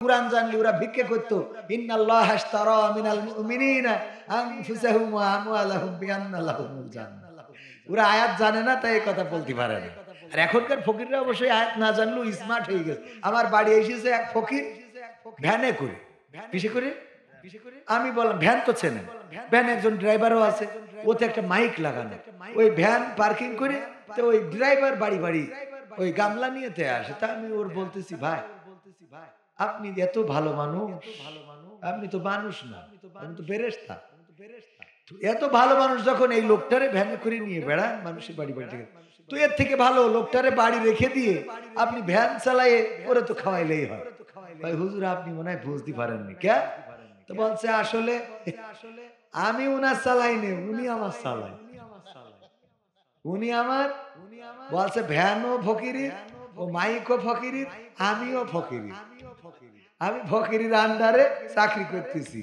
কুরআন জানলে ওরা ভিক্ষে করতো, ইন্নাল্লাহা আশতারা মিনাল মুমিনিনা আনফুসাহুম ওয়া আমওয়ালাহুম বিআন্না লাহুমুল জান্নাহ। ওরা আয়াত জানে না, তাই এই কথা বলতে পারে না। আর এখনকার ফকিররা অবশ্যই আয়াত না জানলেও স্মার্ট হয়ে গেছে। আমার বাড়ি এসেছে এক ফকির ভ্যানে করে। কিসে করে? আমি বললাম ভ্যান তো চেনেন, ভ্যান একজন ড্রাইভারও আছে, ওতে একটা মাইক লাগানো, ওই ভ্যান পার্কিং করে তো ওই ড্রাইভার বাড়ি বাড়ি ওই গামলা নিয়েতে আসে। তা আমি ওর বলতেছি, ভাই আপনি এত ভালো মানুষ, আপনি তো মানুষ না, আপনি তো ফেরেশতা। তো এত ভালো মানুষ যখন এই লোকটারে ভ্যানে করে নিয়ে বেড়ান মানুষের বাড়ি বাড়ি থেকে, তো এর থেকে ভালো লোকটারে বাড়ি রেখে দিয়ে আপনি ভ্যান চালায়ে ওরে তো খাওয়াইলেই হয়। ভাই হুজুর আপনি মনে হয় বুঝতে পারেননি কে? তো বলছে আসলে আমি উনার চালাই নে, উনি আমার চালায়। উনি আমার বলছে ভ্যানও ফকিরি, ও মাইকও ফকিরি, আমিও ফকিরি। আমি ফকিরির আন্ডারে চাকরি করতেছি।